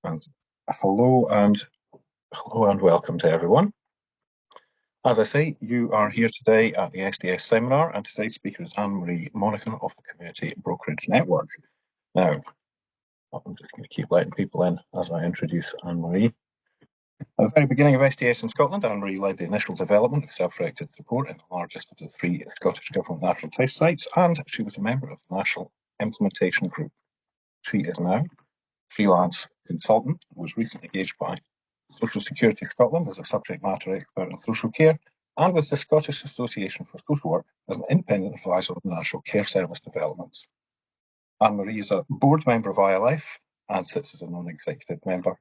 And hello and welcome to everyone. As I say, you are here today at the SDS seminar, and today's speaker is Anne-Marie Monaghan of the Community Brokerage Network. Now, I'm just going to keep letting people in as I introduce Anne-Marie. At the very beginning of SDS in Scotland, Anne-Marie led the initial development of self-directed support in the largest of the 3 Scottish Government national test sites, and she was a member of the National Implementation Group. She is now a freelance consultant, was recently engaged by Social Security Scotland as a subject matter expert in social care, and with the Scottish Association for Social Work as an independent advisor on National Care Service developments. Anne-Marie is a board member of ILF and sits as a non-executive member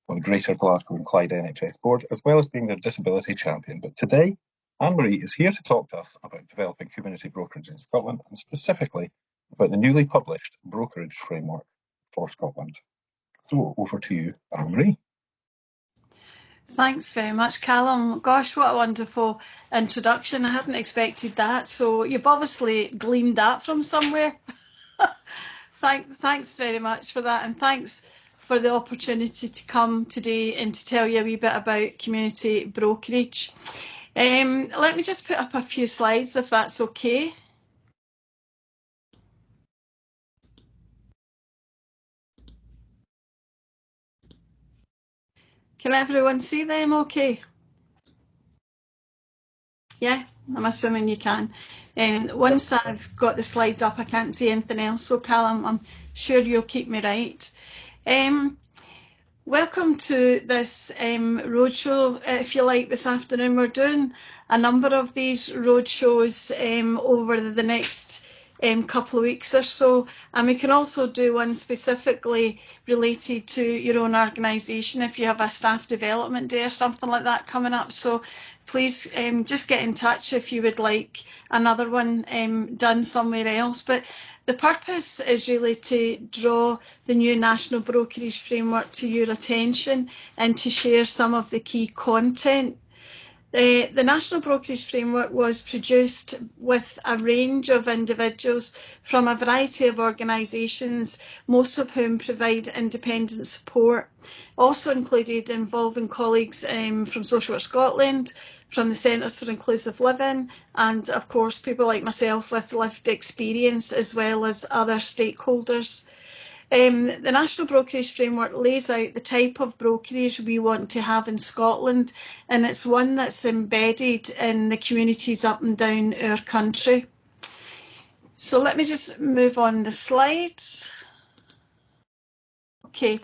on the Greater Glasgow and Clyde NHS Board, as well as being their disability champion. But today, Anne-Marie is here to talk to us about developing community brokerage in Scotland, and specifically about the newly published Brokerage Framework for Scotland. So over to you, Anne-Marie. Thanks very much, Callum. Gosh, what a wonderful introduction. I hadn't expected that. So you've obviously gleaned that from somewhere. Thanks very much for that. And thanks for the opportunity to come today and to tell you a wee bit about community brokerage. Let me just put up a few slides, if that's okay. Can everyone see them okay? Yeah, I'm assuming you can. Once I've got the slides up, I can't see anything else. So Callum, I'm sure you'll keep me right. Welcome to this roadshow, if you like, this afternoon. We're doing a number of these roadshows over the next couple of weeks or so, and we can also do one specifically related to your own organisation if you have a staff development day or something like that coming up. So please just get in touch if you would like another one done somewhere else. But the purpose is really to draw the new National Brokerage Framework to your attention and to share some of the key content. The National Brokerage Framework was produced with a range of individuals from a variety of organisations, most of whom provide independent support. Also included involving colleagues from Social Work Scotland, from the Centres for Inclusive Living, and of course people like myself with lived experience, as well as other stakeholders. The National Brokerage Framework lays out the type of brokerage we want to have in Scotland, and it's one that's embedded in the communities up and down our country. So let me just move on the slides. Okay.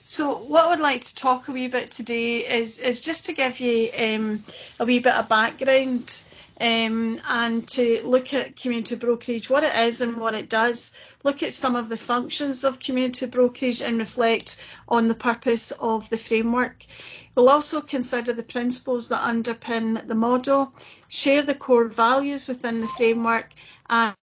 So what I would like to talk a wee bit today is just to give you a wee bit of background and to look at community brokerage, what it is and what it does, look at some of the functions of community brokerage and reflect on the purpose of the framework. We'll also consider the principles that underpin the model, share the core values within the framework,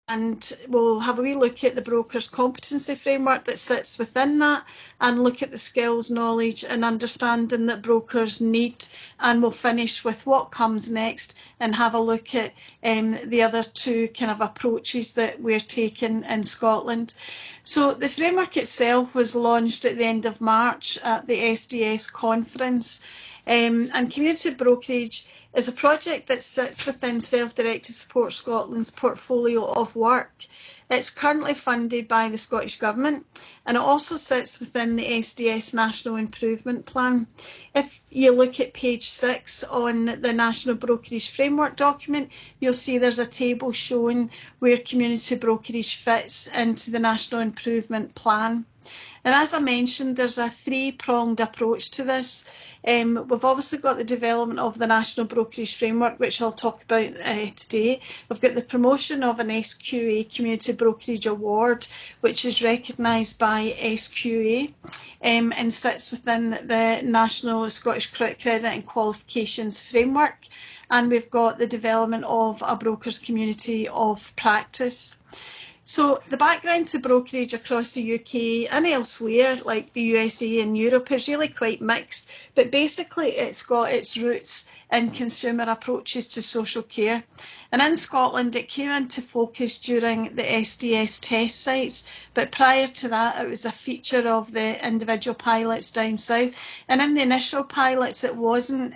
and we'll have a wee look at the broker's competency framework that sits within that, and look at the skills, knowledge and understanding that brokers need, and we'll finish with what comes next and have a look at the other 2 kind of approaches that we're taking in Scotland. So the framework itself was launched at the end of March at the SDS conference, and community brokerage is a project that sits within Self-Directed Support Scotland's portfolio of work. It's currently funded by the Scottish Government, and it also sits within the SDS National Improvement Plan. If you look at page 6 on the National Brokerage Framework document, you'll see there's a table showing where community brokerage fits into the National Improvement Plan. And as I mentioned, there's a 3-pronged approach to this. We've obviously got the development of the National Brokerage Framework, which I'll talk about today. We've got the promotion of an SQA Community Brokerage Award, which is recognised by SQA and sits within the National Scottish Credit and Qualifications Framework. And we've got the development of a brokers' community of practice. So the background to brokerage across the UK and elsewhere, like the USA and Europe, is really quite mixed, but basically it's got its roots in consumer approaches to social care. And in Scotland, it came into focus during the SDS test sites, but prior to that it was a feature of the individual pilots down south, and in the initial pilots it wasn't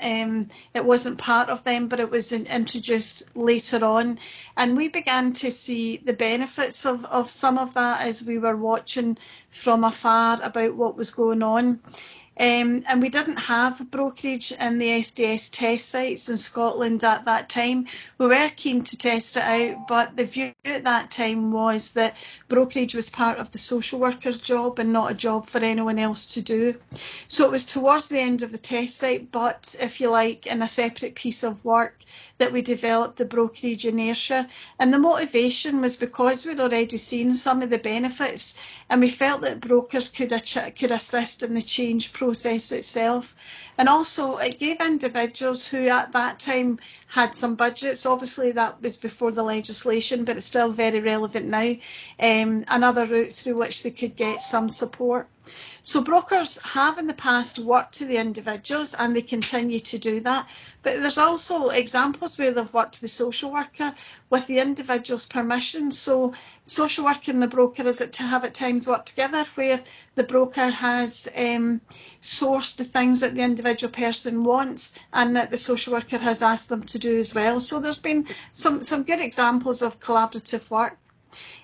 part of them, but it was introduced later on, and we began to see the benefits of some of that as we were watching from afar about what was going on. And we didn't have brokerage in the SDS test sites in Scotland at that time. We were keen to test it out, but the view at that time was that brokerage was part of the social worker's job and not a job for anyone else to do. So it was towards the end of the test site, but if you like, in a separate piece of work, that we developed the brokerage in Ayrshire. And the motivation was because we'd already seen some of the benefits, and we felt that brokers could assist in the change process itself. And also it gave individuals who at that time had some budgets, obviously that was before the legislation, but it's still very relevant now, another route through which they could get some support. So brokers have in the past worked to the individuals, and they continue to do that. But there's also examples where they've worked to the social worker with the individual's permission. So social worker and the broker have at times worked together, where the broker has sourced the things that the individual person wants and that the social worker has asked them to do as well. So there's been some good examples of collaborative work.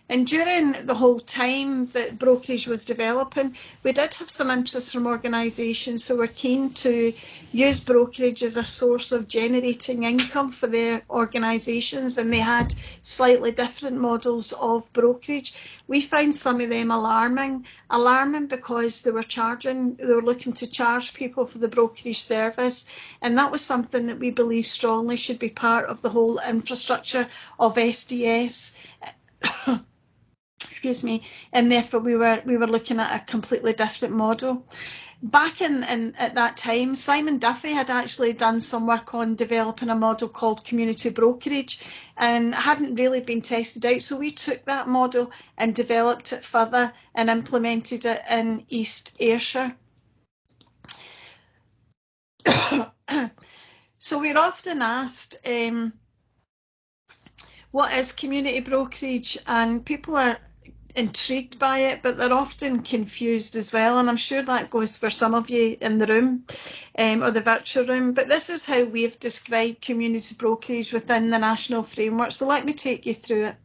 And during the whole time that brokerage was developing, we did have some interest from organisations who were keen to use brokerage as a source of generating income for their organisations, and they had slightly different models of brokerage. We found some of them alarming because they were looking to charge people for the brokerage service, and that was something that we believe strongly should be part of the whole infrastructure of SDS. Excuse me, and therefore we were looking at a completely different model. Back at that time, Simon Duffy had actually done some work on developing a model called community brokerage, and it hadn't really been tested out, so we took that model and developed it further and implemented it in East Ayrshire. So we're often asked, what is community brokerage? And people are intrigued by it, but they're often confused as well, and I'm sure that goes for some of you in the room or the virtual room. But this is how we've described community brokerage within the national framework, so let me take you through it.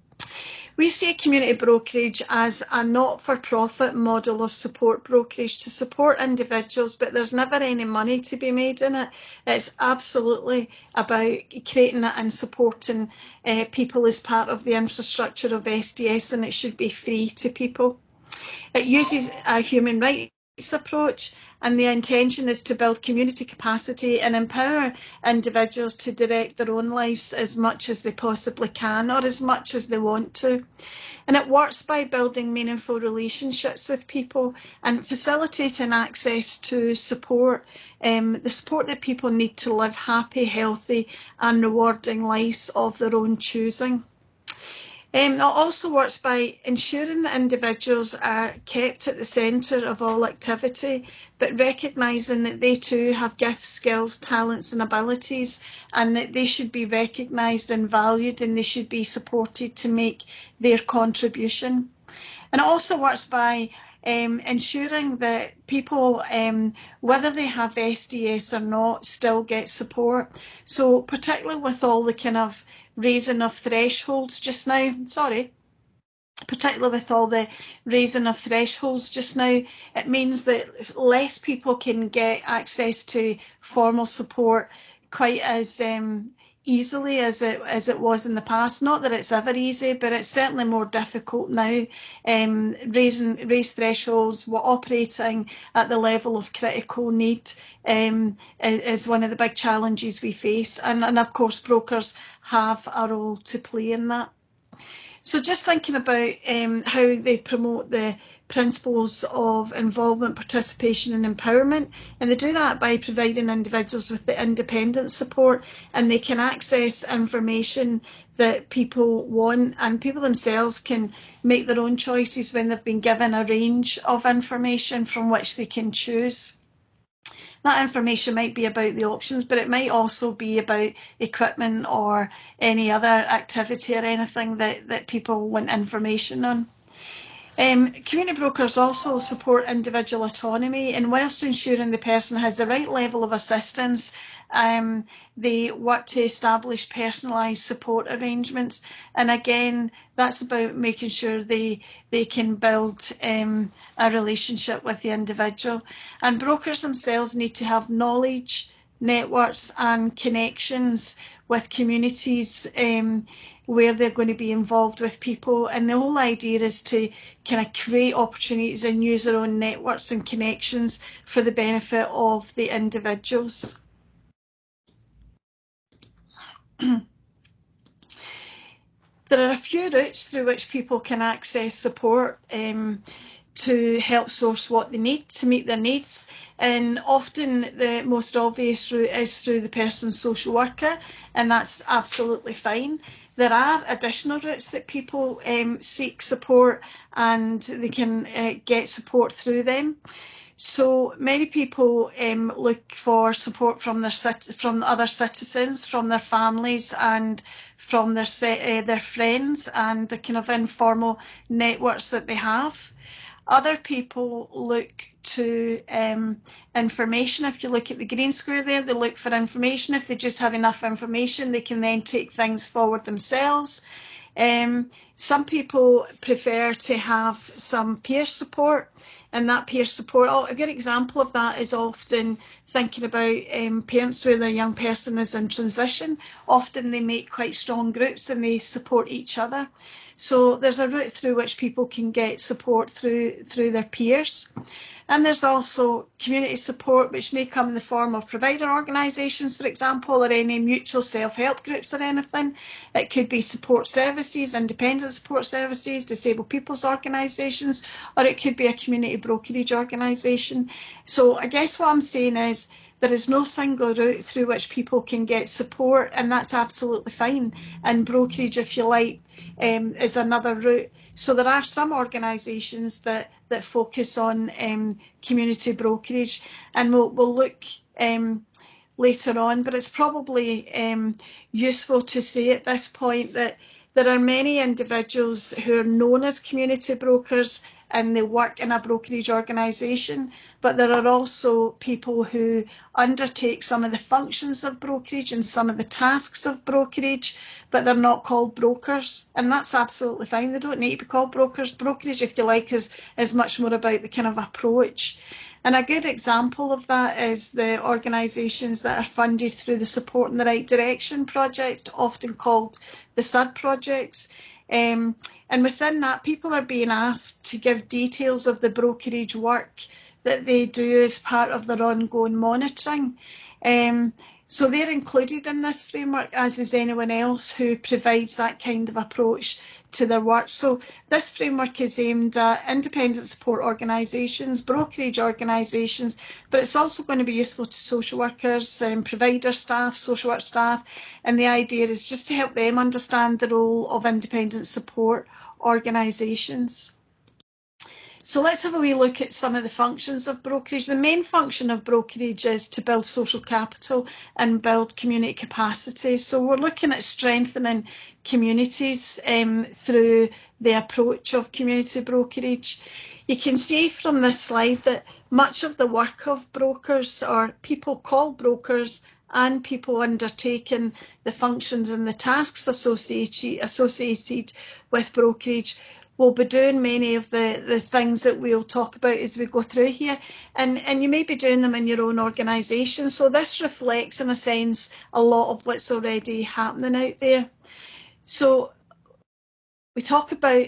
We see community brokerage as a not-for-profit model of support brokerage to support individuals, but there's never any money to be made in it. It's absolutely about creating it and supporting people as part of the infrastructure of SDS, and it should be free to people. It uses a human rights approach, and the intention is to build community capacity and empower individuals to direct their own lives as much as they possibly can, or as much as they want to. And it works by building meaningful relationships with people and facilitating access to support, the support that people need to live happy, healthy and rewarding lives of their own choosing. It also works by ensuring that individuals are kept at the centre of all activity, but recognising that they too have gifts, skills, talents and abilities, and that they should be recognised and valued, and they should be supported to make their contribution. And it also works by ensuring that people, whether they have SDS or not, still get support. So particularly with all the kind of raising of thresholds just now, particularly with all the raising of thresholds just now, it means that less people can get access to formal support quite as easily as it was in the past. Not that it's ever easy, but it's certainly more difficult now. Raise thresholds, operating at the level of critical need is one of the big challenges we face, and of course brokers have a role to play in that. So just thinking about how they promote the principles of involvement, participation and empowerment, and they do that by providing individuals with the independent support, and they can access information that people want, and people themselves can make their own choices when they've been given a range of information from which they can choose. That information might be about the options, but it might also be about equipment or any other activity or anything that people want information on. Community brokers also support individual autonomy, and whilst ensuring the person has the right level of assistance, they work to establish personalised support arrangements. And again, that's about making sure they can build a relationship with the individual. And brokers themselves need to have knowledge, networks and connections with communities where they're going to be involved with people. And the whole idea is to kind of create opportunities and use their own networks and connections for the benefit of the individuals. There are a few routes through which people can access support to help source what they need to meet their needs. And often the most obvious route is through the person's social worker, and that's absolutely fine. There are additional routes that people seek support, and they can get support through them. So many people look for support from other citizens, from their families, and from their friends, and the kind of informal networks that they have. Other people look to information. If you look at the green square there, they look for information. If they just have enough information, they can then take things forward themselves. Some people prefer to have some peer support, and that peer support, a good example of that is often thinking about parents where their young person is in transition. Often they make quite strong groups and they support each other. So there's a route through which people can get support through their peers. And there's also community support, which may come in the form of provider organisations, for example, or any mutual self-help groups or anything. It could be support services, independent support services, disabled people's organisations, or it could be a community brokerage organisation. So I guess what I'm saying is there is no single route through which people can get support, and that's absolutely fine. And brokerage, if you like, is another route. So there are some organisations that focus on community brokerage, and we'll look later on, but it's probably useful to say at this point that there are many individuals who are known as community brokers and they work in a brokerage organisation, but there are also people who undertake some of the functions of brokerage and some of the tasks of brokerage, but they're not called brokers, and that's absolutely fine. They don't need to be called brokers. Brokerage, if you like, is much more about the kind of approach. And a good example of that is the organisations that are funded through the Support in the Right Direction project, often called the SUD projects. And within that, people are being asked to give details of the brokerage work that they do as part of their ongoing monitoring. So they're included in this framework, as is anyone else who provides that kind of approach to their work. So this framework is aimed at independent support organisations, brokerage organisations, but it's also going to be useful to social workers, provider staff, social work staff, and the idea is just to help them understand the role of independent support organisations. So let's have a wee look at some of the functions of brokerage. The main function of brokerage is to build social capital and build community capacity. So we're looking at strengthening communities through the approach of community brokerage. You can see from this slide that much of the work of brokers, or people called brokers, and people undertaking the functions and the tasks associated with brokerage will be doing many of the things that we'll talk about as we go through here, and you may be doing them in your own organisation. So this reflects, in a sense, a lot of what's already happening out there. So we talk about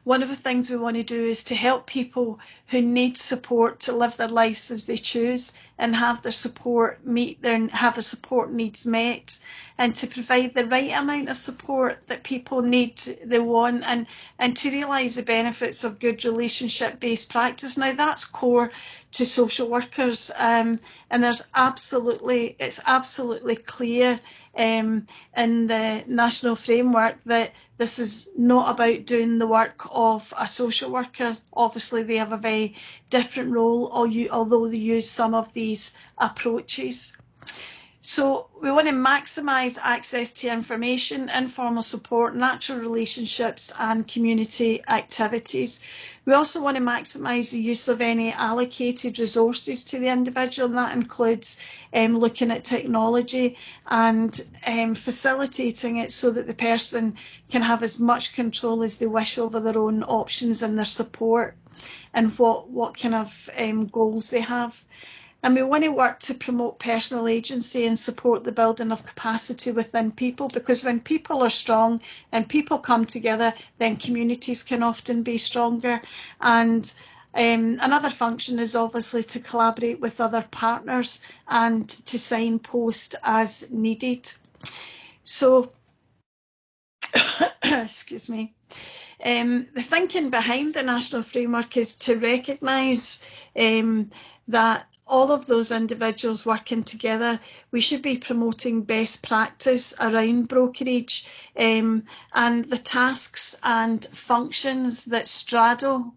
one of the things we want to do is to help people who need support to live their lives as they choose and have their support needs met, and to provide the right amount of support that people need, they want, and to realise the benefits of good relationship-based practice. Now that's core to social workers, and it's absolutely clear in the national framework that this is not about doing the work of a social worker. Obviously they have a very different role, although they use some of these approaches. So we want to maximise access to information, informal support, natural relationships and community activities. We also want to maximise the use of any allocated resources to the individual, and that includes looking at technology and facilitating it so that the person can have as much control as they wish over their own options and their support and what kind of goals they have. And we want to work to promote personal agency and support the building of capacity within people, because when people are strong and people come together, then communities can often be stronger. And another function is obviously to collaborate with other partners and to signpost as needed. So, excuse me. The thinking behind the national framework is to recognise that all of those individuals working together, we should be promoting best practice around brokerage, and the tasks and functions that straddle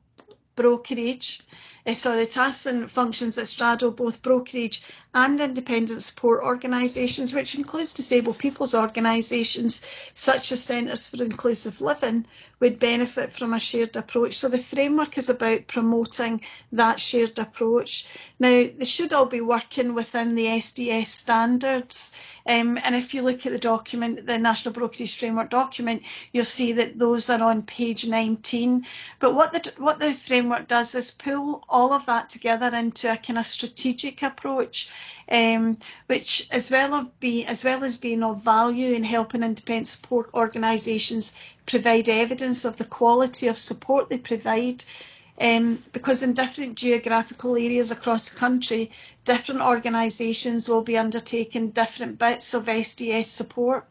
brokerage. The tasks and functions that straddle both brokerage and independent support organisations, which includes disabled people's organisations such as Centres for Inclusive Living, would benefit from a shared approach. So the framework is about promoting that shared approach. Now, they should all be working within the SDS standards. And if you look at the document, the National Brokerage Framework document, you'll see that those are on page 19. But what the framework does is pull all of that together into a kind of strategic approach, which as well as being of value in helping independent support organisations provide evidence of the quality of support they provide, because in different geographical areas across the country, different organisations will be undertaking different bits of SDS support.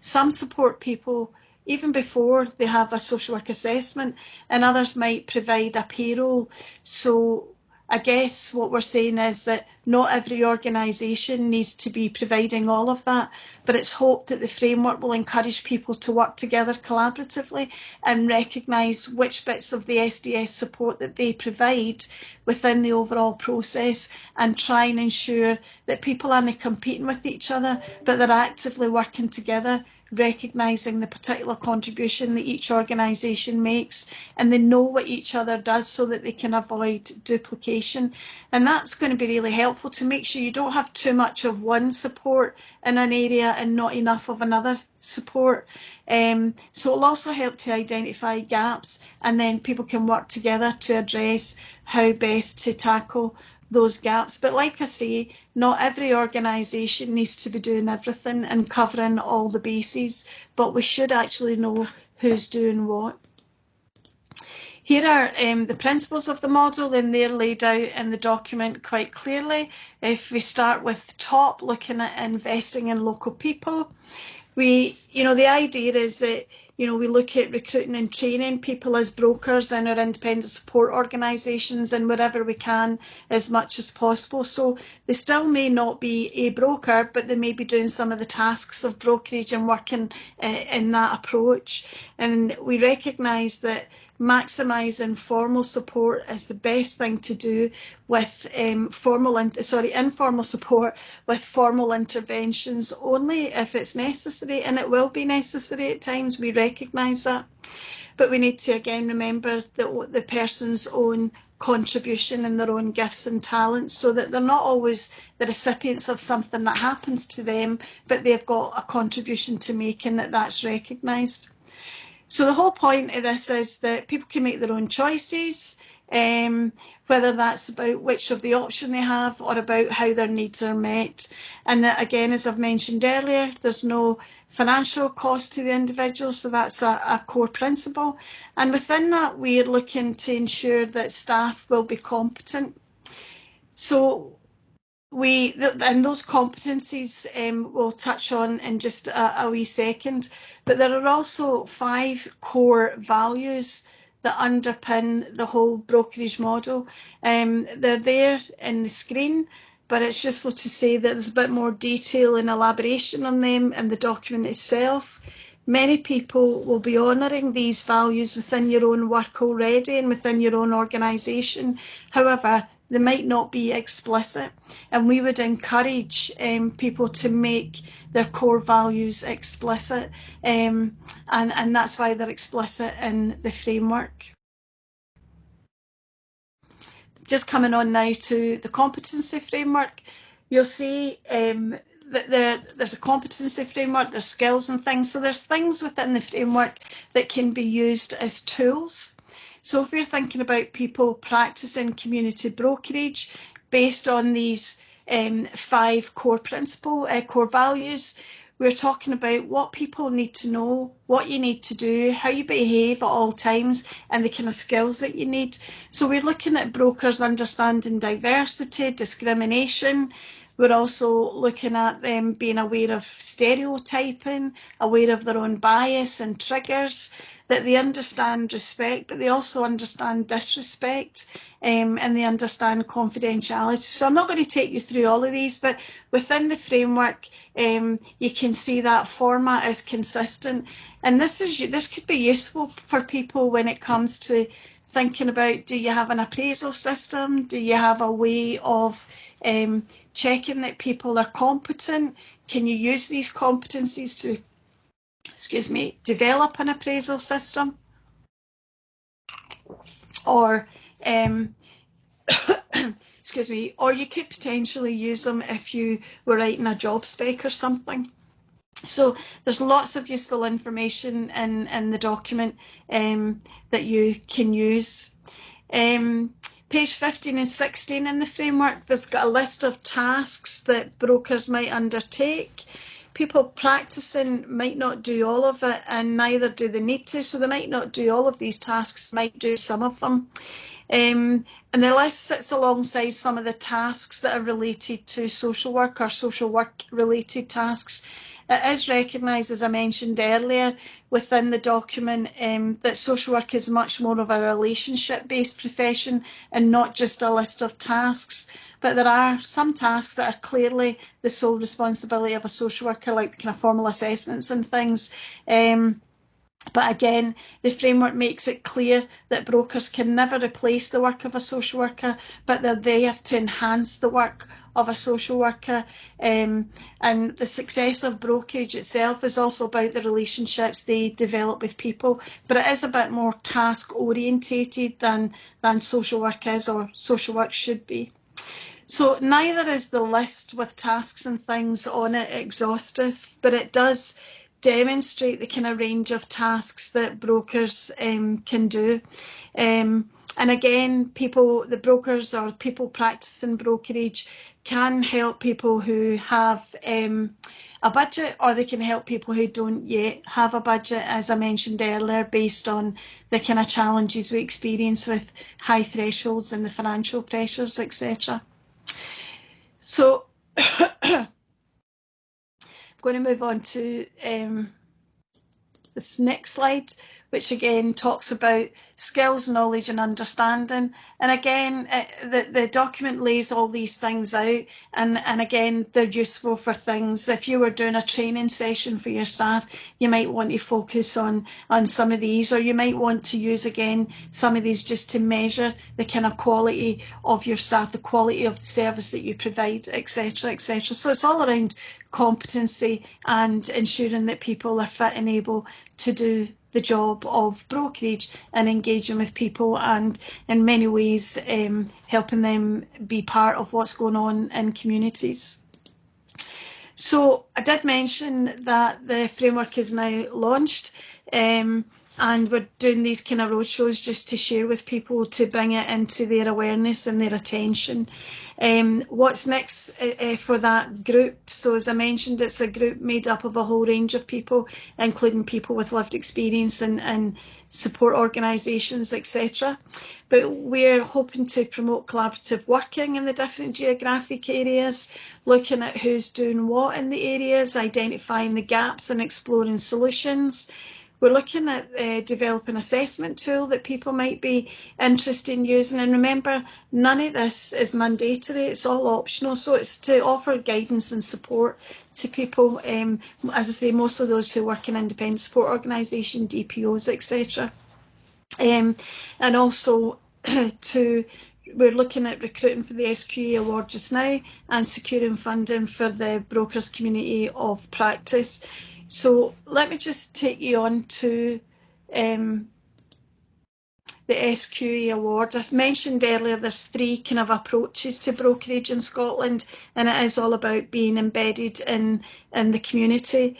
Some support people even before they have a social work assessment, and others might provide a payroll. So I guess what we're saying is that not every organisation needs to be providing all of that, but it's hoped that the framework will encourage people to work together collaboratively and recognise which bits of the SDS support that they provide within the overall process, and try and ensure that people aren't competing with each other, but they're actively working together, recognising the particular contribution that each organisation makes, and they know what each other does so that they can avoid duplication. And that's going to be really helpful to make sure you don't have too much of one support in an area and not enough of another support. So it'll also help to identify gaps, and then people can work together to address how best to tackle those gaps. But like I say, not every organisation needs to be doing everything and covering all the bases, but we should actually know who's doing what. Here are the principles of the model, and they're laid out in the document quite clearly. If we start with top, looking at investing in local people, the idea is that we look at recruiting and training people as brokers in our independent support organisations, and wherever we can as much as possible. So they still may not be a broker, but they may be doing some of the tasks of brokerage and working in that approach. And we recognise that maximising formal support is the best thing to do with informal support with formal interventions only if it's necessary, and it will be necessary at times. We recognise that, but we need to again remember that the person's own contribution and their own gifts and talents, so that they're not always the recipients of something that happens to them, but they've got a contribution to make, and that's recognised. So the whole point of this is that people can make their own choices, whether that's about which of the option they have or about how their needs are met. And again, as I've mentioned earlier, there's no financial cost to the individual, so that's a core principle. And within that, we're looking to ensure that staff will be competent. So and those competencies we'll touch on in just a wee second, but there are also 5 core values that underpin the whole brokerage model. They're there in the screen, but it's useful to say that there's a bit more detail and elaboration on them in the document itself. Many people will be honouring these values within your own work already and within your own organisation. However, they might not be explicit, and we would encourage people to make their core values explicit, and that's why they're explicit in the framework. Just coming on now to the competency framework, you'll see that there's a competency framework, there's skills and things. So there's things within the framework that can be used as tools. So if we're thinking about people practicing community brokerage based on these 5 core core values, we're talking about what people need to know, what you need to do, how you behave at all times, and the kind of skills that you need. So we're looking at brokers understanding diversity, discrimination. We're also looking at them being aware of stereotyping, aware of their own bias and triggers, that they understand respect, but they also understand disrespect, and they understand confidentiality. So I'm not going to take you through all of these, but within the framework, you can see that format is consistent. And this could be useful for people when it comes to thinking about, do you have an appraisal system? Do you have a way of checking that people are competent? Can you use these competencies to, develop an appraisal system? Or, or you could potentially use them if you were writing a job spec or something. So there's lots of useful information in the document that you can use. Page 15 and 16 in the framework, there's got a list of tasks that brokers might undertake. People practicing might not do all of it, and neither do they need to, so they might not do all of these tasks, might do some of them. And the list sits alongside some of the tasks that are related to social work or social work related tasks. It is recognised, as I mentioned earlier, within the document that social work is much more of a relationship-based profession and not just a list of tasks. But there are some tasks that are clearly the sole responsibility of a social worker, like kind of formal assessments and things. But again, the framework makes it clear that brokers can never replace the work of a social worker, but they're there to enhance the work of a social worker. And the success of brokerage itself is also about the relationships they develop with people, but it is a bit more task orientated than social work is, or social work should be. So neither is the list with tasks and things on it exhaustive, but it does demonstrate the kind of range of tasks that brokers can do. And again, the brokers or people practicing brokerage can help people who have a budget, or they can help people who don't yet have a budget, as I mentioned earlier, based on the kind of challenges we experience with high thresholds and the financial pressures, etc. So I'm going to move on to this next slide, which again talks about skills, knowledge and understanding. And again, the document lays all these things out, and again, they're useful for things. If you were doing a training session for your staff, you might want to focus on some of these, or you might want to use again some of these just to measure the kind of quality of your staff, the quality of the service that you provide, etc., etc. So it's all around competency and ensuring that people are fit and able to do the job of brokerage and engaging with people, and in many ways helping them be part of what's going on in communities. So I did mention that the framework is now launched, and we're doing these kind of roadshows just to share with people, to bring it into their awareness and their attention. What's next for that group? So as I mentioned, it's a group made up of a whole range of people, including people with lived experience and support organisations, etc. But we're hoping to promote collaborative working in the different geographic areas, looking at who's doing what in the areas, identifying the gaps and exploring solutions. We're looking at developing an assessment tool that people might be interested in using. And remember, none of this is mandatory, it's all optional. So it's to offer guidance and support to people, as I say, most of those who work in independent support organisation, DPOs, etc. And also to we're looking at recruiting for the SQE award just now and securing funding for the Brokers Community of Practice. So let me just take you on to the SQE award. I've mentioned earlier there's 3 kind of approaches to brokerage in Scotland, and it is all about being embedded in the community.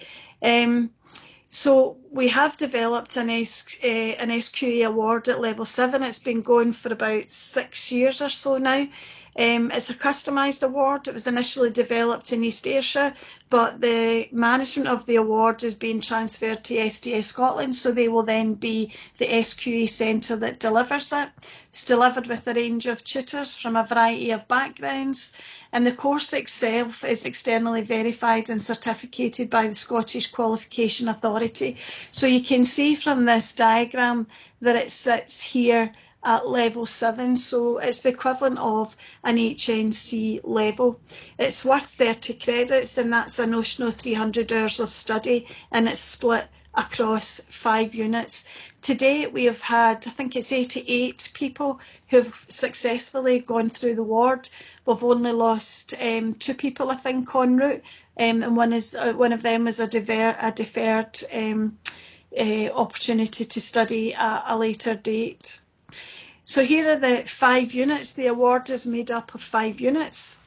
So we have developed an SQE award at level 7. It's been going for about 6 years or so now. It's a customised award. It was initially developed in East Ayrshire, but the management of the award is being transferred to SDS Scotland, so they will then be the SQE centre that delivers it. It's delivered with a range of tutors from a variety of backgrounds, and the course itself is externally verified and certificated by the Scottish Qualification Authority. So you can see from this diagram that it sits here at level 7, so it's the equivalent of an HNC level. It's worth 30 credits, and that's a notional 300 hours of study, and it's split across 5 units. To date, we have had, I think it's 88 people who've successfully gone through the ward. We've only lost 2 people, I think, en route, and one of them is a deferred opportunity to study at a later date. So here are the 5 units. The award is made up of 5 units.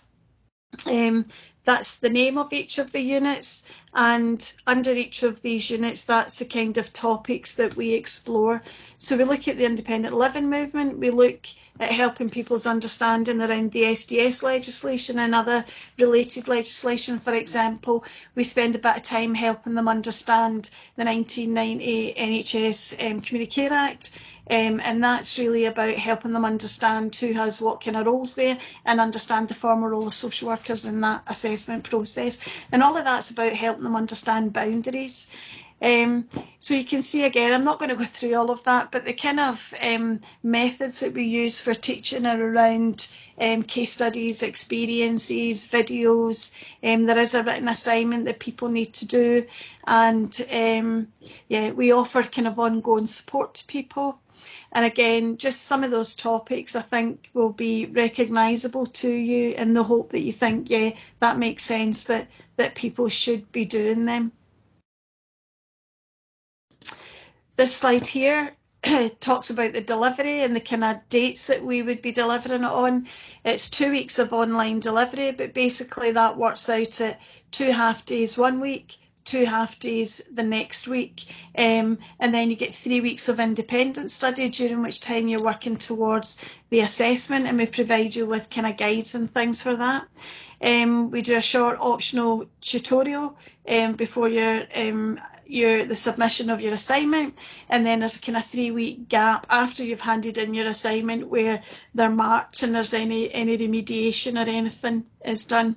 That's the name of each of the units, and under each of these units, that's the kind of topics that we explore. So we look at the independent living movement, we look at helping people's understanding around the SDS legislation and other related legislation. For example, we spend a bit of time helping them understand the 1990 NHS Community Care Act, and that's really about helping them understand who has what kind of roles there and understand the former role of social workers in that assessment process. And all of that's about helping them understand boundaries. So you can see again, I'm not going to go through all of that, but the kind of methods that we use for teaching are around case studies, experiences, videos. There is a written assignment that people need to do, and yeah, we offer kind of ongoing support to people. And again, just some of those topics I think will be recognisable to you, in the hope that you think, yeah, that makes sense, that people should be doing them. This slide here talks about the delivery and the kind of dates that we would be delivering it on. It's 2 weeks of online delivery, but basically that works out at 2 half days one week, 2 half days the next week, and then you get 3 weeks of independent study, during which time you're working towards the assessment, and we provide you with kind of guides and things for that. We do a short optional tutorial before the submission of your assignment, and then there's a kind of 3-week gap after you've handed in your assignment where they're marked and there's any remediation or anything is done.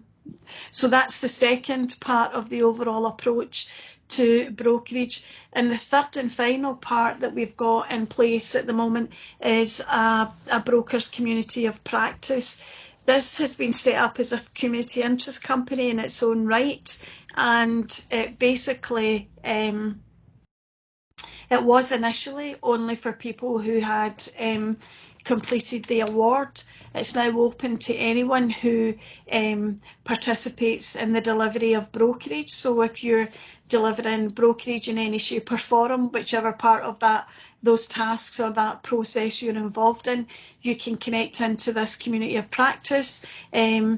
So that's the second part of the overall approach to brokerage. And the third and final part that we've got in place at the moment is a brokers community of practice. This has been set up as a community interest company in its own right, and it basically it was initially only for people who had completed the award. It's now open to anyone who participates in the delivery of brokerage. So if you're delivering brokerage in any shape or form, whichever part of those tasks or that process you're involved in, you can connect into this community of practice. And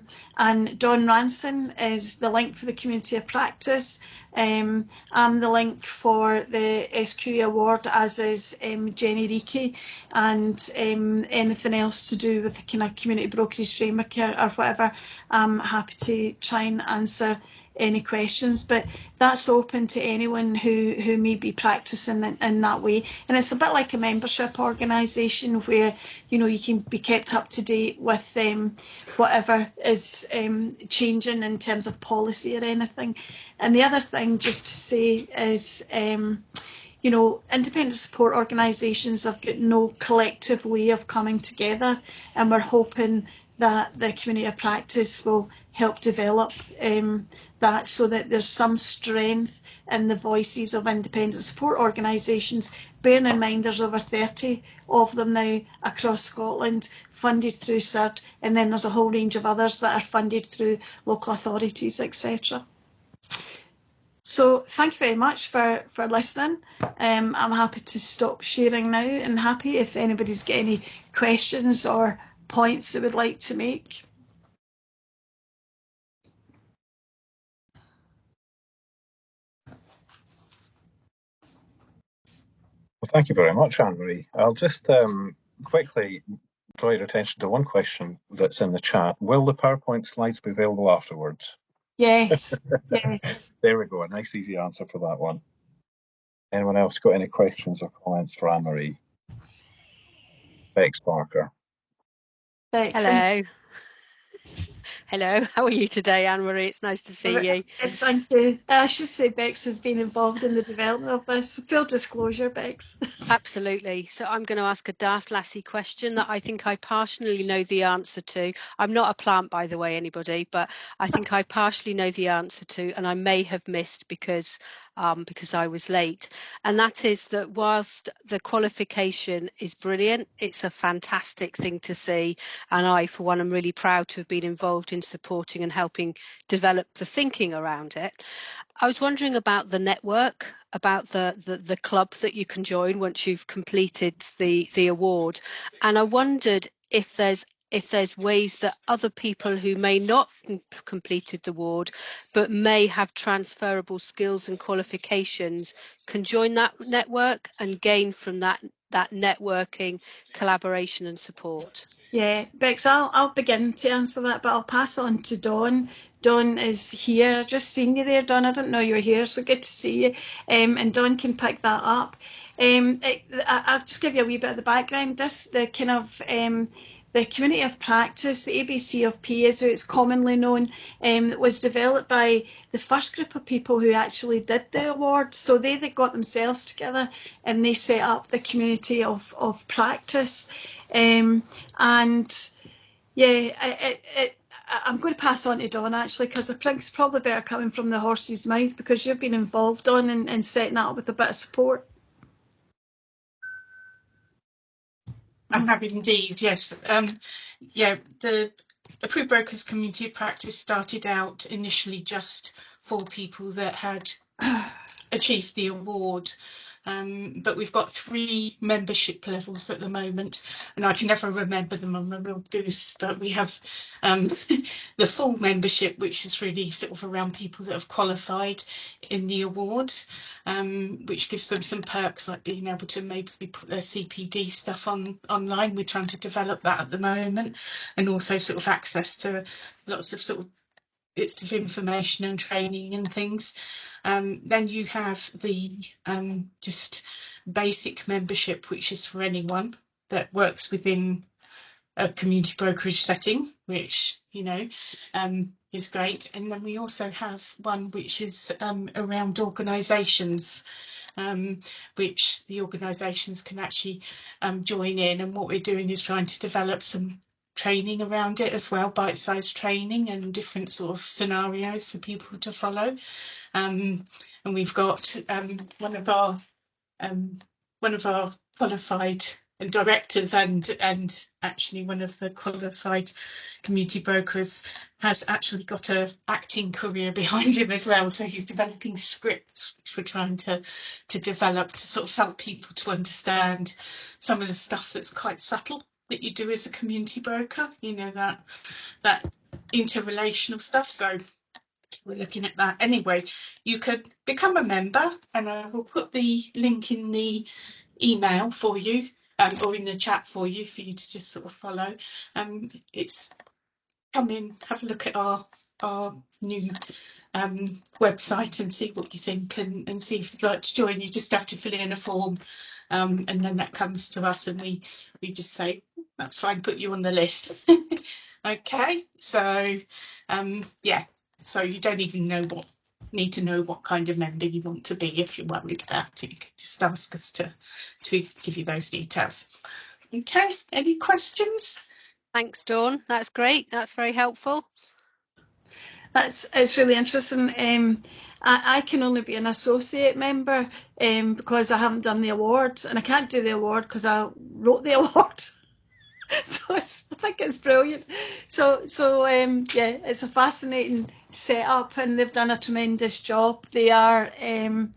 Dawn Ranson is the link for the community of practice. I'm the link for the SQE award, as is Jenny Reiki, and anything else to do with the kind of community brokerage framework or whatever. I'm happy to try and answer any questions, but that's open to anyone who may be practicing in that way. And it's a bit like a membership organisation where, you know, you can be kept up to date with whatever is changing in terms of policy or anything. And the other thing just to say is, you know, independent support organisations have got no collective way of coming together, and we're hoping that the community of practice will help develop that, so that there's some strength in the voices of independent support organisations bearing in mind there's over 30 of them now across Scotland, funded through CIRD, and then there's a whole range of others that are funded through local authorities, etc. So thank you very much for listening. I'm happy to stop sharing now, and happy if anybody's got any questions or points they would like to make. Well, thank you very much, Anne-Marie. I'll just quickly draw your attention to one question that's in the chat. Will the PowerPoint slides be available afterwards? Yes, yes. There we go, a nice easy answer for that one. Anyone else got any questions or comments for Anne-Marie? Bex Barker. Bex. Hello. Hello, how are you today, Anne-Marie? It's nice to see you. Thank you. I should say Bex has been involved in the development of this. Full disclosure, Bex. Absolutely. So I'm going to ask a daft lassie question that I think I partially know the answer to. I'm not a plant, by the way, anybody, but I think I partially know the answer to, and I may have missed because I was late. And that is that whilst the qualification is brilliant, it's a fantastic thing to see. And I, for one, am really proud to have been involved in supporting and helping develop the thinking around it. I was wondering about the network, about the club that you can join once you've completed the award. And I wondered if there's ways that other people who may not have completed the award but may have transferable skills and qualifications can join that network and gain from that networking, collaboration and support. Yeah, Bex, I'll begin to answer that, but I'll pass on to Dawn. Dawn is here. I've just seen you there, Dawn. I didn't know you were here, so good to see you. And Dawn can pick that up. I'll just give you a wee bit of the background. The community of practice, the ABC of P, as it's commonly known, was developed by the first group of people who actually did the award. So they got themselves together and they set up the community of practice. And yeah, I'm going to pass on to Dawn actually, because I think it's probably better coming from the horse's mouth, because you've been involved in setting that up with a bit of support. I have indeed, yes. Yeah, the Approved Brokers Community of Practice started out initially just for people that had achieved the award. But we've got 3 membership levels at the moment, and I can never remember them on the real goose, but we have the full membership, which is really sort of around people that have qualified in the award, which gives them some perks like being able to maybe put their CPD stuff online. We're trying to develop that at the moment, and also sort of access to lots of sort of bits of information and training and things. Then you have the just basic membership, which is for anyone that works within a community brokerage setting, which, you know, is great. And then we also have one which is around organisations, which the organisations can actually join in. And what we're doing is trying to develop some training around it as well, bite-sized training and different sort of scenarios for people to follow. And we've got one of our qualified directors and actually one of the qualified community brokers has actually got a acting career behind him as well. So he's developing scripts which we're trying to develop to sort of help people to understand some of the stuff that's quite subtle that you do as a community broker, you know, that interrelational stuff. So we're looking at that. Anyway, you could become a member, and I will put the link in the email for you, or in the chat for you to just sort of follow. It's come in, have a look at our new website and see what you think, and see if you'd like to join. You just have to fill in a form, and then that comes to us, and we just say that's fine, put you on the list. Okay, so yeah, so you don't even need to know what kind of member you want to be. If you're worried about it, you can just ask us to give you those details. Okay, any questions? Thanks, Dawn. That's great. That's very helpful. It's really interesting. I can only be an associate member because I haven't done the award, and I can't do the award because I wrote the award. So I think it's brilliant. So yeah, it's a fascinating setup, and they've done a tremendous job. They are, you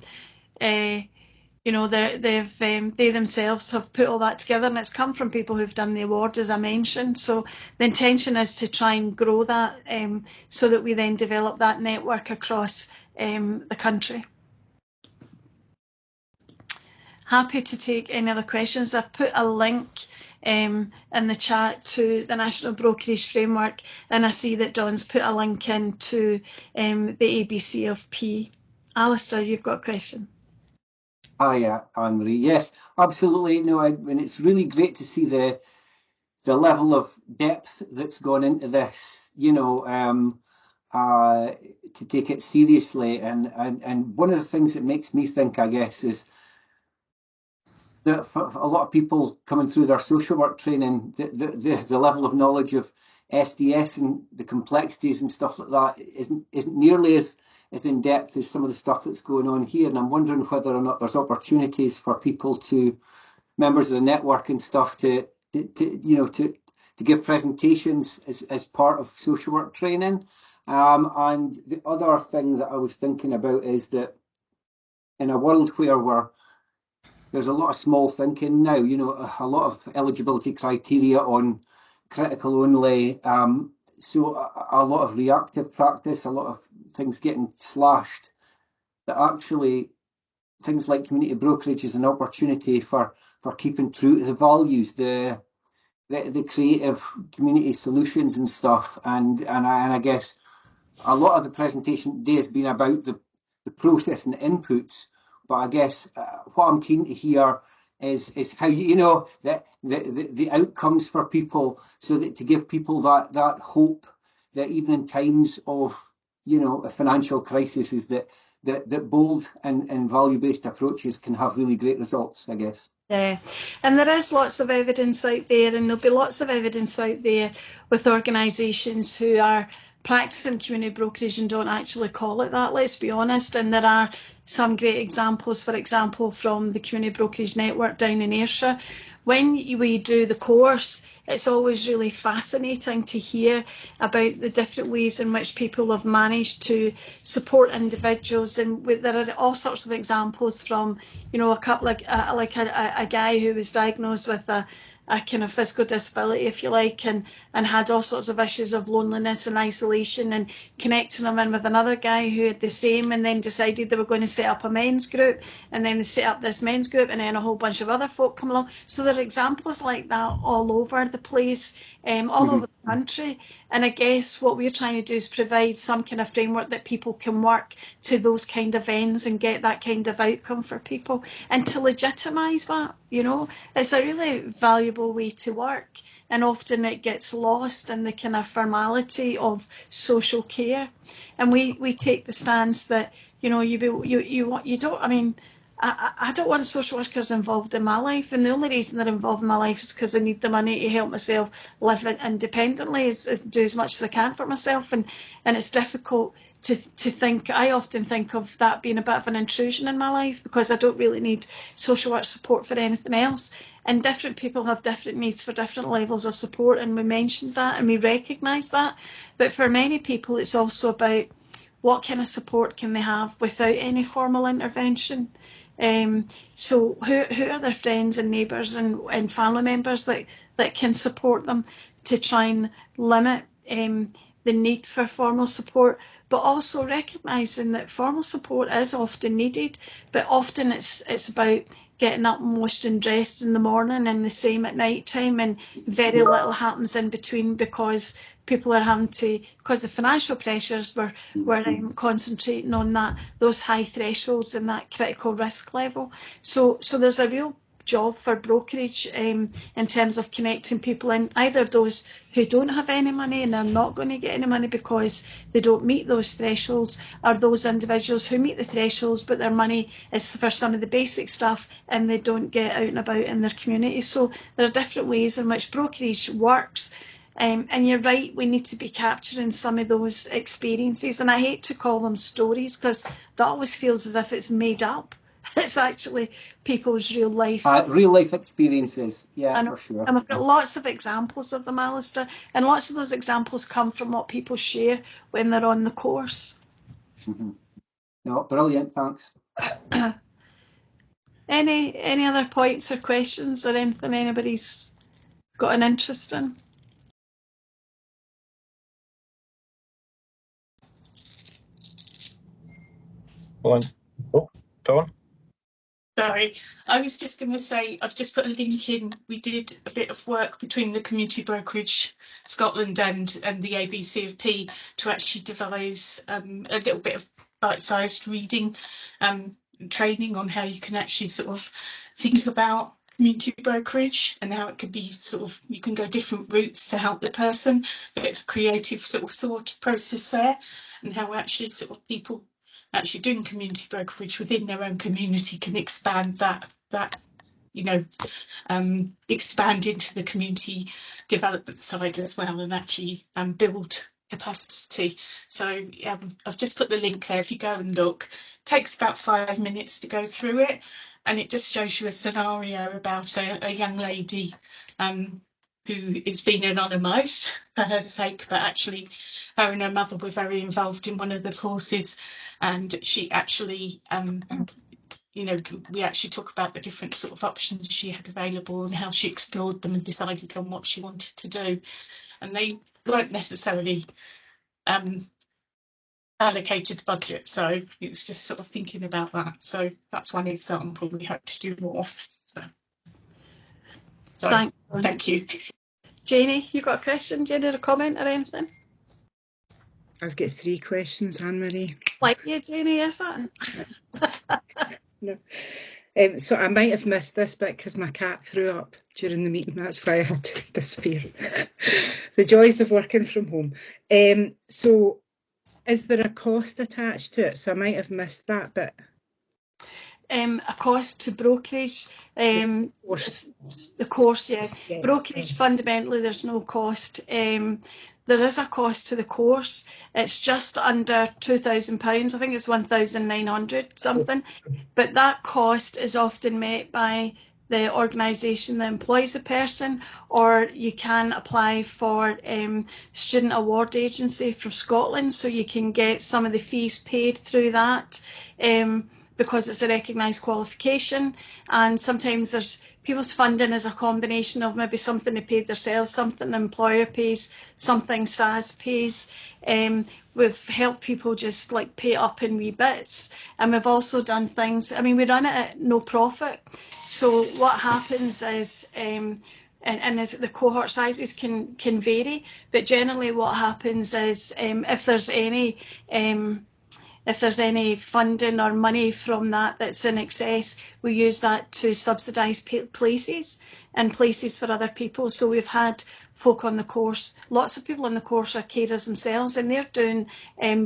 know, they themselves have put all that together, and it's come from people who've done the award, as I mentioned. So the intention is to try and grow that, so that we then develop that network across the country. Happy to take any other questions. I've put a link in the chat to the National Brokerage Framework, and I see that Dawn's put a link in to the ABC of P. Alistair, you've got a question. Hi, Anne-Marie. Yes, absolutely. No, and it's really great to see the level of depth that's gone into this, you know, to take it seriously. And one of the things that makes me think, I guess, is that for a lot of people coming through their social work training, the level of knowledge of SDS and the complexities and stuff like that isn't nearly as in depth as some of the stuff that's going on here. And I'm wondering whether or not there's opportunities for people members of the network and stuff to give presentations as part of social work training. And the other thing that I was thinking about is that in a world where there's a lot of small thinking now, you know, a lot of eligibility criteria on critical only, so a lot of reactive practice, a lot of things getting slashed, that actually things like community brokerage is an opportunity for keeping true to the values, the creative community solutions and stuff. And I guess a lot of the presentation today has been about the process and the inputs, but I guess what I'm keen to hear is how the outcomes for people, so that to give people that hope that even in times of a financial crisis, is that bold and value-based approaches can have really great results, I guess. Yeah, and there is lots of evidence out there, and there'll be lots of evidence out there with organisations who are practicing community brokerage and don't actually call it that, let's be honest. And there are some great examples, for example, from the Community Brokerage Network down in Ayrshire. When we do the course, it's always really fascinating to hear about the different ways in which people have managed to support individuals, and there are all sorts of examples from, a couple of a guy who was diagnosed with a kind of physical disability, if you like, and had all sorts of issues of loneliness and isolation, and connecting him in with another guy who had the same, and then decided they were going to set up a men's group, and then they set up this men's group, and then a whole bunch of other folk come along. So there are examples like that all over the place, all over the country. And I guess what we're trying to do is provide some kind of framework that people can work to those kind of ends and get that kind of outcome for people, and to legitimise that. It's a really valuable way to work, and often it gets lost in the kind of formality of social care. And we take the stance that I don't want social workers involved in my life, and the only reason they're involved in my life is because I need the money to help myself live independently, is do as much as I can for myself. And it's difficult to think. I often think of that being a bit of an intrusion in my life, because I don't really need social work support for anything else. And different people have different needs for different levels of support, and we mentioned that and we recognise that. But for many people, it's also about what kind of support can they have without any formal intervention. So who are their friends and neighbours and family members that can support them to try and limit the need for formal support, but also recognising that formal support is often needed, but often it's about getting up and washed and dressed in the morning and the same at night time, and very little happens in between, because people are having to, because the financial pressures, we're concentrating on those high thresholds and that critical risk level. So there's a real job for brokerage in terms of connecting people in, either those who don't have any money and are not going to get any money because they don't meet those thresholds, or those individuals who meet the thresholds but their money is for some of the basic stuff and they don't get out and about in their community. So there are different ways in which brokerage works. And you're right, we need to be capturing some of those experiences. And I hate to call them stories because that always feels as if it's made up. It's actually people's real life. Real life experiences, yeah, for sure. And we've got lots of examples of them, Alistair, and lots of those examples come from what people share when they're on the course. Mm-hmm. No, brilliant, thanks. Any other points or questions or anything anybody's got an interest in? Well, Dawn? Sorry, I was just going to say, I've just put a link in. We did a bit of work between the Community Brokerage Scotland and the ABCFP to actually devise a little bit of bite-sized reading training on how you can actually sort of think about community brokerage and how it could be sort of, you can go different routes to help the person, a bit of creative sort of thought process there, and how actually sort of people actually doing community brokerage within their own community can expand that expand into the community development side as well, and actually build capacity. So I've just put the link there. If you go and look, it takes about 5 minutes to go through it, and it just shows you a scenario about a young lady who is being anonymised for her sake, but actually her and her mother were very involved in one of the courses, and she actually we actually talk about the different sort of options she had available and how she explored them and decided on what she wanted to do. And they weren't necessarily allocated budget, so it's just sort of thinking about that. So that's one example. We hope to do more. So thank you. Janie, you got a question? Janie, a comment or anything? I've got 3 questions, Anne-Marie. Like you, Janie, is that? No. So I might have missed this bit because my cat threw up during the meeting. That's why I had to disappear. The joys of working from home. So is there a cost attached to it? So I might have missed that bit. A cost to brokerage. The course, yeah. Brokerage, fundamentally, there's no cost. There is a cost to the course. It's just under £2,000. I think it's 1,900 something. But that cost is often met by the organisation that employs the person, or you can apply for Student Award Agency from Scotland, so you can get some of the fees paid through that. Because it's a recognised qualification, and sometimes there's people's funding is a combination of maybe something they paid themselves, something the employer pays, something SAS pays. We've helped people just like pay up in wee bits, and we've also done things. I mean, we run it at no profit. So what happens is, and as the cohort sizes can vary, but generally what happens is if there's any funding or money from that's in excess, we use that to subsidise places and places for other people. So we've had folk on the course, lots of people on the course are carers themselves, and they're doing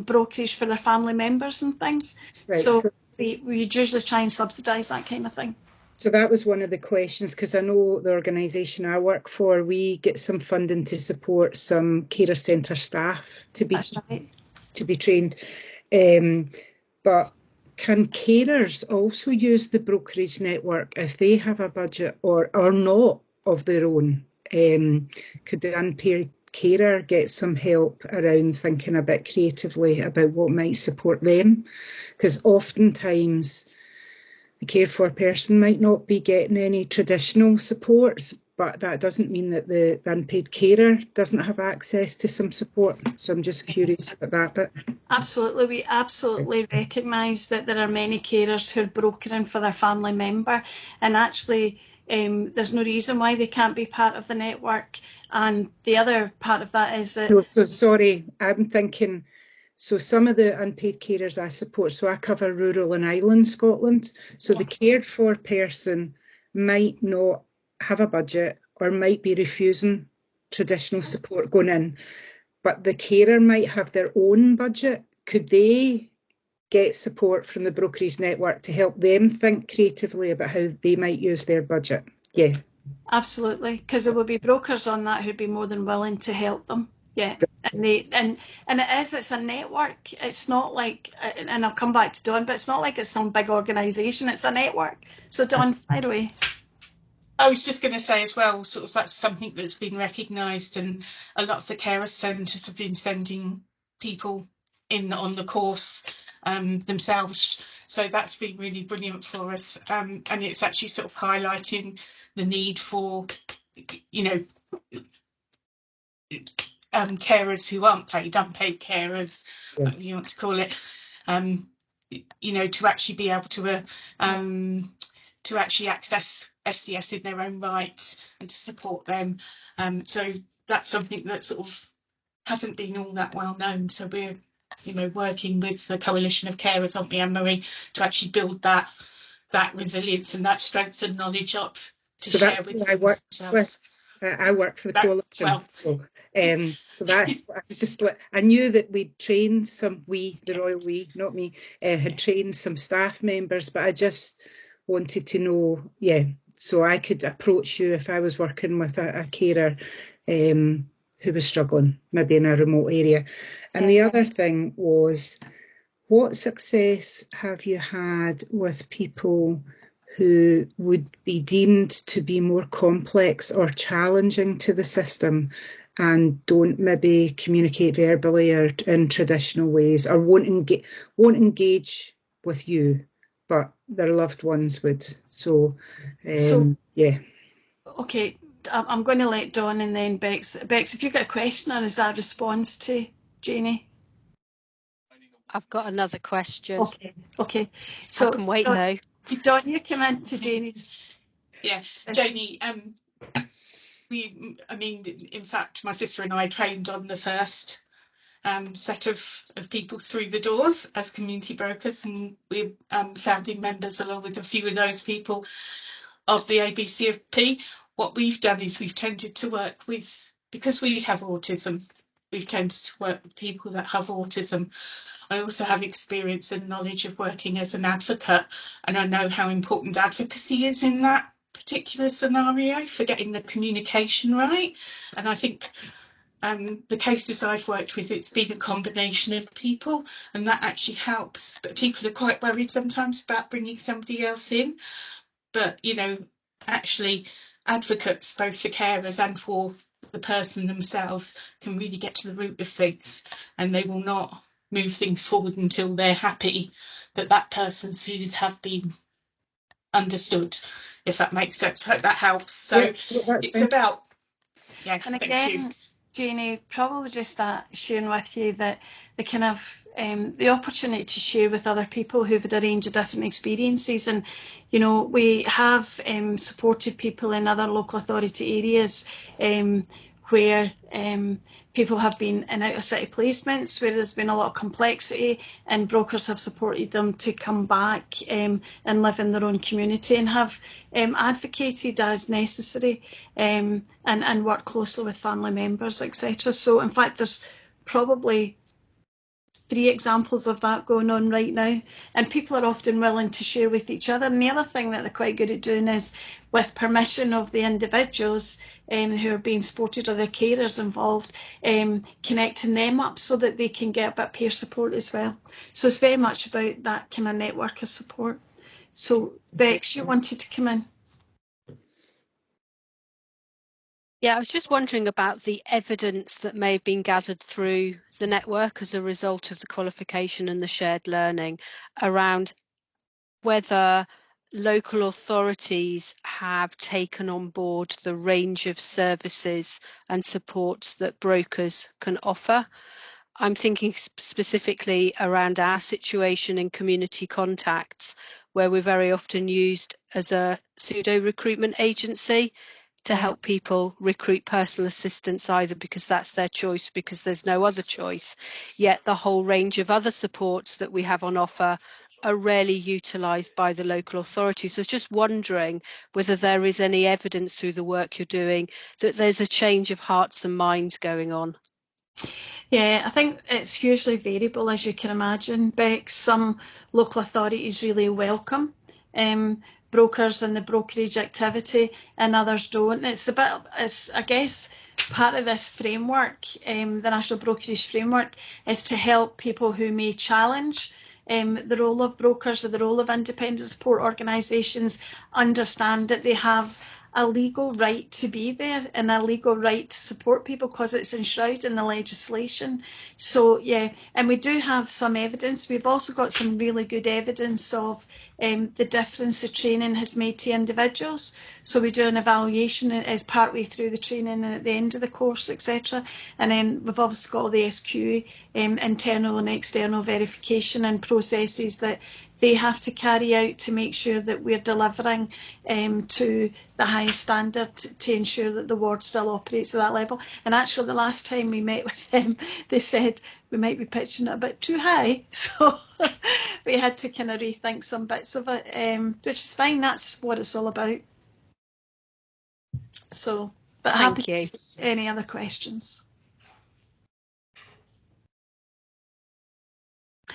brokerage for their family members and things. Right, so we usually try and subsidise that kind of thing. So that was one of the questions, because I know the organisation I work for, we get some funding to support some carer centre staff to be trained. But can carers also use the brokerage network if they have a budget or not of their own? Could the unpaid carer get some help around thinking a bit creatively about what might support them? Because oftentimes the cared for person might not be getting any traditional supports, but that doesn't mean that the unpaid carer doesn't have access to some support. So I'm just curious about that bit. Absolutely. We absolutely recognise that there are many carers who are brokering for their family member, and actually there's no reason why they can't be part of the network. And the other part of that is that... So sorry, I'm thinking, so some of the unpaid carers I support, so I cover rural and island Scotland, so the cared for person might not have a budget or might be refusing traditional support going in, but the carer might have their own budget. Could they get support from the brokerage network to help them think creatively about how they might use their budget? Yeah. Absolutely, because there will be brokers on that who'd be more than willing to help them. Yeah, and it's a network. It's not like, and I'll come back to Dawn, but it's not like it's some big organisation. It's a network. So Dawn, fire away. I was just going to say as well, sort of that's something that's been recognised, and a lot of the carer centres have been sending people in on the course themselves. So that's been really brilliant for us, and it's actually sort of highlighting the need for, you know, carers who aren't paid, unpaid carers, whatever you want to call it, you know, to actually be able to actually access SDS in their own right and to support them. So that's something that sort of hasn't been all that well known. So we're, you know, working with the Coalition of Carers, aren't we, Anne-Marie, to actually build that resilience and that strength and knowledge up to So share that's with who I work themselves. with. I work for the coalition. Well, so that's I was just like, I knew that we'd trained the royal we, not me, had trained some staff members, but I just wanted to know, so I could approach you if I was working with a carer who was struggling, maybe in a remote area. And the other thing was, what success have you had with people who would be deemed to be more complex or challenging to the system and don't maybe communicate verbally or in traditional ways, or won't engage with you, but their loved ones would? So, yeah. Okay, I'm going to let Dawn and then Bex. Bex, if you've got a question or is that a response to Janie? I've got another question. Okay. So I can wait though. Dawn, you come in to Janie's. Yeah, Janie, in fact, my sister and I trained on the first set of people through the doors as community brokers, and we're founding members along with a few of those people of the ABCFP. What we've done is we've tended to work with, because we have autism, we've tended to work with people that have autism. I also have experience and knowledge of working as an advocate, and I know how important advocacy is in that particular scenario for getting the communication right. And I think the cases I've worked with, it's been a combination of people, and that actually helps. But people are quite worried sometimes about bringing somebody else in. But, you know, actually advocates, both for carers and for the person themselves, can really get to the root of things, and they will not move things forward until they're happy that that person's views have been understood, if that makes sense. I hope that helps. So it's about, and again, Janie, probably just that sharing with you that the kind of the opportunity to share with other people who've had a range of different experiences. And, you know, we have supported people in other local authority areas where people have been in out of city placements where there's been a lot of complexity, and brokers have supported them to come back and live in their own community, and have advocated as necessary and work closely with family members, etc. So in fact there's probably 3 examples of that going on right now, and people are often willing to share with each other. And the other thing that they're quite good at doing is, with permission of the individuals who are being supported or their carers involved, connecting them up so that they can get a bit of peer support as well. So it's very much about that kind of network of support. So Bex, you wanted to come in. Yeah, I was just wondering about the evidence that may have been gathered through the network as a result of the qualification and the shared learning around whether local authorities have taken on board the range of services and supports that brokers can offer. I'm thinking specifically around our situation in community contacts, where we're very often used as a pseudo recruitment agency to help people recruit personal assistants, either because that's their choice, because there's no other choice. Yet the whole range of other supports that we have on offer are rarely utilised by the local authorities. So I was just wondering whether there is any evidence through the work you're doing that there's a change of hearts and minds going on. Yeah, I think it's hugely variable, as you can imagine, Bex. Some local authorities really welcome brokers and the brokerage activity and others don't. It's I guess part of this framework, the National Brokerage Framework, is to help people who may challenge the role of brokers or the role of independent support organisations understand that they have a legal right to be there and a legal right to support people because it's enshrouded in the legislation. So yeah, and we do have some evidence. We've also got some really good evidence of the difference the training has made to individuals. So we do an evaluation as partway through the training and at the end of the course, etc. And then we've obviously got all the SQ, internal and external verification and processes that they have to carry out to make sure that we're delivering to the highest standard to ensure that the ward still operates at that level. And actually, the last time we met with them, they said we might be pitching it a bit too high. So we had to kind of rethink some bits of it, which is fine. That's what it's all about. So, but happy to take any other questions.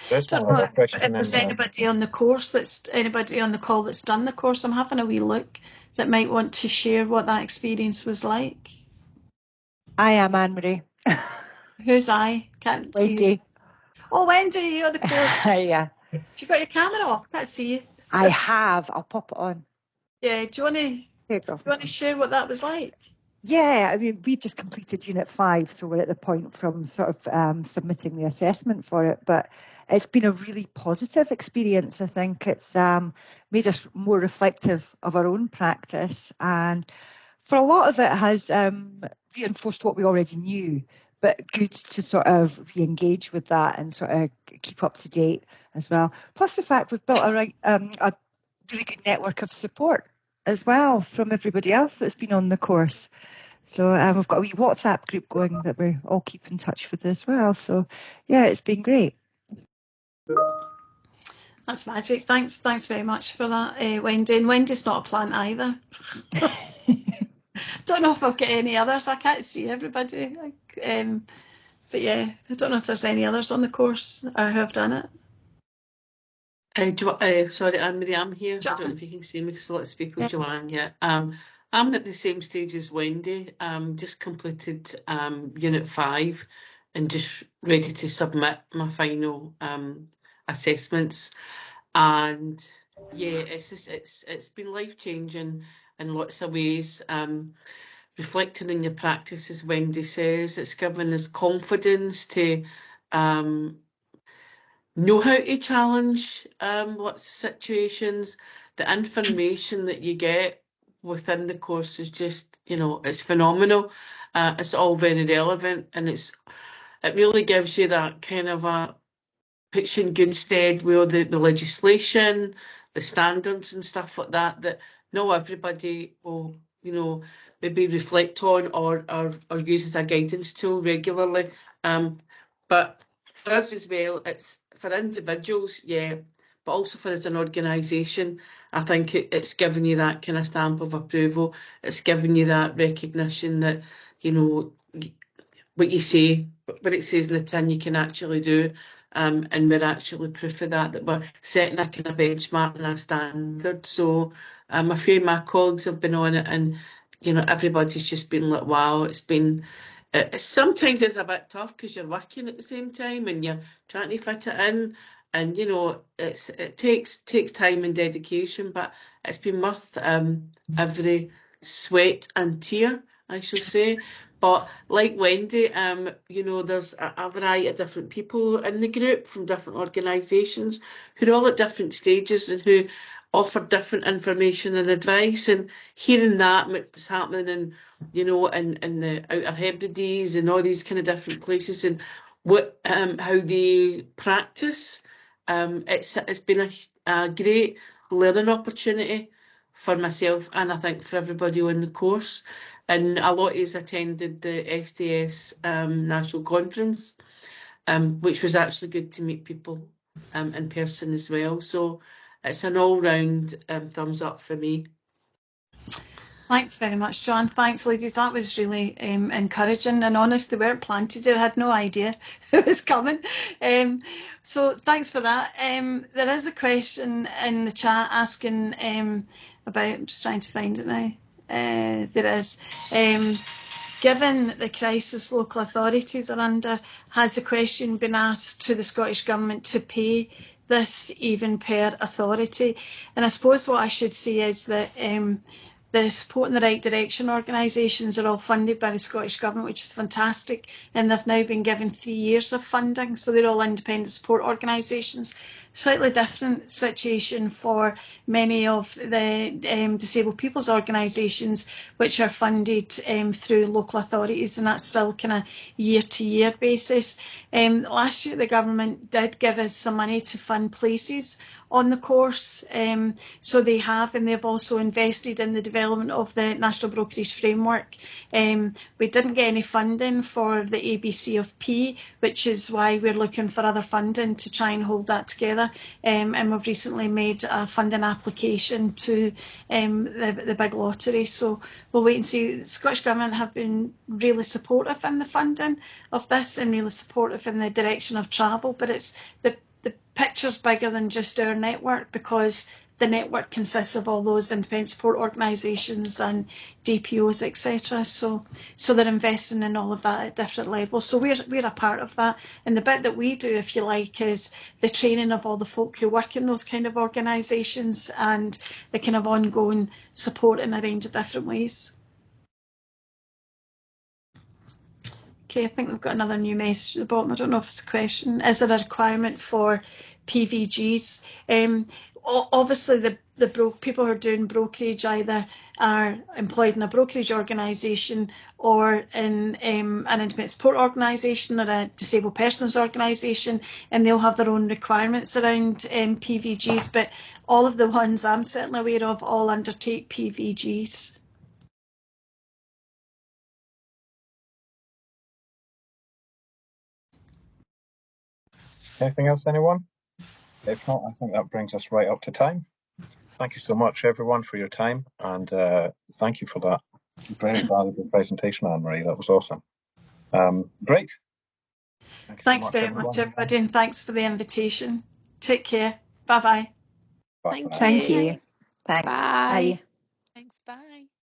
Don't know if there's anybody on the course anybody on the call that's done the course. I'm having a wee look that might want to share what that experience was like. I am Anne-Marie. Who's I? Can't see you. Oh, Wendy, you're on the course. Yeah. Have you got your camera off? Can't see you. I have. I'll pop it on. Yeah. Do you want to share what that was like? Yeah, I mean, we just completed Unit 5, so we're at the point from sort of submitting the assessment for it, but it's been a really positive experience. I think it's made us more reflective of our own practice, and for a lot of it has reinforced what we already knew, but good to sort of re-engage with that and sort of keep up to date as well. Plus the fact we've built a really good network of support as well from everybody else that's been on the course. So we've got a wee WhatsApp group going that we all keep in touch with as well. So yeah, it's been great. That's magic. Thanks very much for that, Wendy. And Wendy's not a plant either. Don't know if I've got any others. I can't see everybody. But yeah, I don't know if there's any others on the course or who have done it. Sorry, Anne-Marie, I'm here. Joanne. I don't know if you can see me because lots of people. Yeah. Joanne, yeah. I'm at the same stage as Wendy. Just completed Unit 5 and just ready to submit my final assessments. And yeah, it's been life-changing in lots of ways. Reflecting in your practice, as Wendy says, it's given us confidence to know how to challenge lots of situations. The information that you get within the course is just, it's phenomenal. It's all very relevant, and it really gives you that kind of puts you in good stead with the legislation, the standards and stuff like that not everybody will, maybe reflect on or use as a guidance tool regularly. But for us as well, it's for individuals, yeah, but also for as an organisation, I think it's giving you that kind of stamp of approval. It's giving you that recognition that, what you say, what it says in the tin, you can actually do. And we're actually proof of that we're setting a kind of benchmark and a standard. So a few of my colleagues have been on it, and everybody's just been like, wow, it's been sometimes it's a bit tough because you're working at the same time and you're trying to fit it in, and it takes time and dedication, but it's been worth every sweat and tear, I shall say. But like Wendy, there's a variety of different people in the group from different organisations who are all at different stages and who offer different information and advice. And hearing that what's happening in, in the Outer Hebrides and all these kind of different places and what how they practice, it's been a great learning opportunity for myself and I think for everybody on the course. And a lot has attended the SDS National Conference, which was actually good to meet people in person as well. So it's an all-round thumbs up for me. Thanks very much, Joanne. Thanks, ladies. That was really encouraging and honest. They weren't planted. I had no idea it was coming. So thanks for that. There is a question in the chat asking about, I'm just trying to find it now. There is. Given the crisis local authorities are under, has the question been asked to the Scottish Government to pay this even per authority? And I suppose what I should say is that the Support in the Right Direction organisations are all funded by the Scottish Government, which is fantastic, and they've now been given 3 years of funding, so they're all independent support organisations. Slightly different situation for many of the disabled people's organisations, which are funded through local authorities, and that's still kind of year-to-year basis. Last year the government did give us some money to fund places on the course, so they have, and they've also invested in the development of the National Brokerage Framework. We didn't get any funding for the ABC of P, which is why we're looking for other funding to try and hold that together, and we've recently made a funding application to the big lottery, so we'll wait and see. The Scottish Government have been really supportive in the funding of this and really supportive in the direction of travel, but it's the picture's bigger than just our network, because the network consists of all those independent support organisations and DPOs, etc. So they're investing in all of that at different levels. So we're a part of that. And the bit that we do, if you like, is the training of all the folk who work in those kind of organisations and the kind of ongoing support in a range of different ways. Okay, I think we've got another new message at the bottom. I don't know if it's a question. Is there a requirement for PVGs? Obviously, the people who are doing brokerage either are employed in a brokerage organisation or in an independent support organisation or a disabled persons organisation, and they'll have their own requirements around PVGs, but all of the ones I'm certainly aware of all undertake PVGs. Anything else, anyone? If not, I think that brings us right up to time. Thank you so much, everyone, for your time, and thank you for that very valuable presentation, Anne-Marie. That was awesome. Great. Thanks very much, everybody, and thanks for the invitation. Take care. Bye-bye. Thank you. Thank you. Thanks. Bye. Bye. Thanks. Bye.